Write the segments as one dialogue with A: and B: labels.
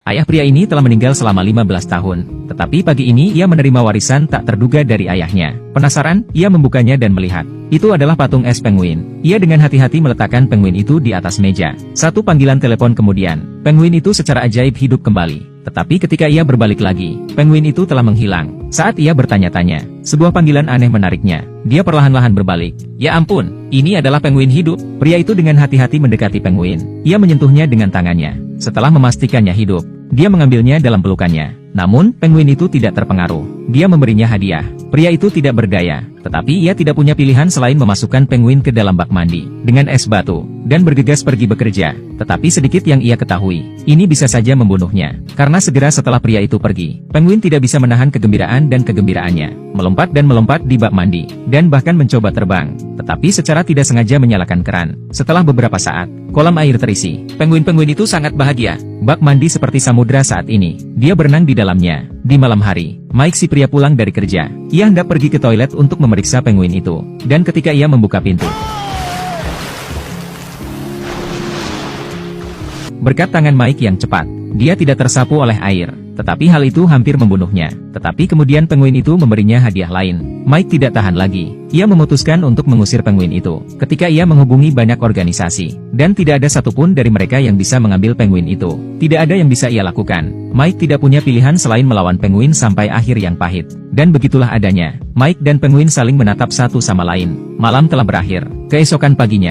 A: Ayah pria ini telah meninggal selama 15 tahun, tetapi pagi ini ia menerima warisan tak terduga dari ayahnya. Penasaran, ia membukanya dan melihat. Itu adalah patung es penguin. Ia dengan hati-hati meletakkan penguin itu di atas meja. Satu panggilan telepon kemudian, penguin itu secara ajaib hidup kembali. Tetapi ketika ia berbalik lagi, penguin itu telah menghilang. Saat ia bertanya-tanya, sebuah panggilan aneh menariknya. Dia perlahan-lahan berbalik. Ya ampun, ini adalah penguin hidup. Pria itu dengan hati-hati mendekati penguin. Ia menyentuhnya dengan tangannya. Setelah memastikannya hidup, dia mengambilnya dalam pelukannya. Namun, penguin itu tidak terpengaruh. Dia memberinya hadiah. Pria itu tidak berdaya, tetapi ia tidak punya pilihan selain memasukkan penguin ke dalam bak mandi dengan es batu dan bergegas pergi bekerja. Tetapi sedikit yang ia ketahui, ini bisa saja membunuhnya. Karena segera setelah pria itu pergi, penguin tidak bisa menahan kegembiraan dan kegembiraannya, melompat dan melompat di bak mandi, dan bahkan mencoba terbang. Tetapi secara tidak sengaja menyalakan keran. Setelah beberapa saat, kolam air terisi. Penguin-penguin itu sangat bahagia. Bak mandi seperti samudra saat ini. Dia berenang di dalamnya. Di malam hari, Mike si pria pulang dari kerja. Ia hendak pergi ke toilet untuk memeriksa penguin itu. Dan ketika ia membuka pintu, berkat tangan Mike yang cepat, dia tidak tersapu oleh air. Tetapi hal itu hampir membunuhnya. Tetapi kemudian penguin itu memberinya hadiah lain. Mike tidak tahan lagi. Ia memutuskan untuk mengusir penguin itu. Ketika ia menghubungi banyak organisasi, dan tidak ada satupun dari mereka yang bisa mengambil penguin itu. Tidak ada yang bisa ia lakukan. Mike tidak punya pilihan selain melawan penguin sampai akhir yang pahit. Dan begitulah adanya. Mike dan penguin saling menatap satu sama lain. Malam telah berakhir. Keesokan paginya,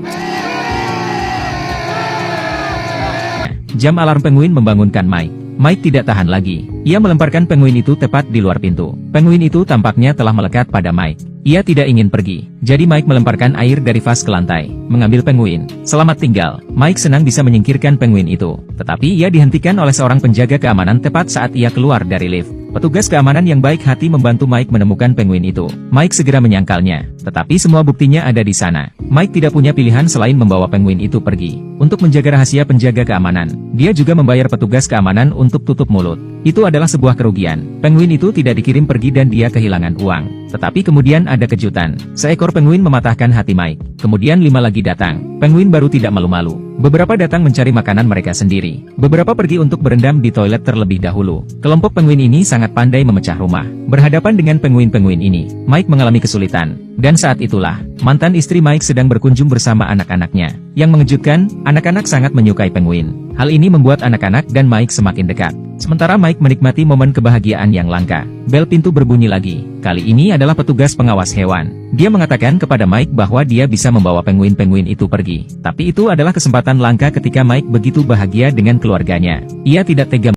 A: jam alarm penguin membangunkan Mike. Mike tidak tahan lagi. Ia melemparkan penguin itu tepat di luar pintu. Penguin itu tampaknya telah melekat pada Mike. Ia tidak ingin pergi. Jadi Mike melemparkan air dari vas ke lantai, mengambil penguin. Selamat tinggal. Mike senang bisa menyingkirkan penguin itu. Tetapi ia dihentikan oleh seorang penjaga keamanan tepat saat ia keluar dari lift. Petugas keamanan yang baik hati membantu Mike menemukan penguin itu. Mike segera menyangkalnya. Tetapi semua buktinya ada di sana. Mike tidak punya pilihan selain membawa penguin itu pergi. Untuk menjaga rahasia penjaga keamanan, dia juga membayar petugas keamanan untuk tutup mulut. Itu adalah sebuah kerugian. Penguin itu tidak dikirim pergi dan dia kehilangan uang. Tetapi kemudian ada kejutan. Seekor penguin mematahkan hati Mike. Kemudian 5 lagi datang. Penguin baru tidak malu-malu. Beberapa datang mencari makanan mereka sendiri. Beberapa pergi untuk berendam di toilet terlebih dahulu. Kelompok penguin ini sangat pandai memecah rumah. Berhadapan dengan penguin-penguin ini, Mike mengalami kesulitan. Dan saat itulah, mantan istri Mike sedang berkunjung bersama anak-anaknya. Yang mengejutkan, anak-anak sangat menyukai penguin. Hal ini membuat anak-anak dan Mike semakin dekat. Sementara Mike menikmati momen kebahagiaan yang langka. Bel pintu berbunyi lagi. Kali ini adalah petugas pengawas hewan. Dia mengatakan kepada Mike bahwa dia bisa membawa penguin-penguin itu pergi. Tapi itu adalah kesempatan langka ketika Mike begitu bahagia dengan keluarganya. Ia tidak tega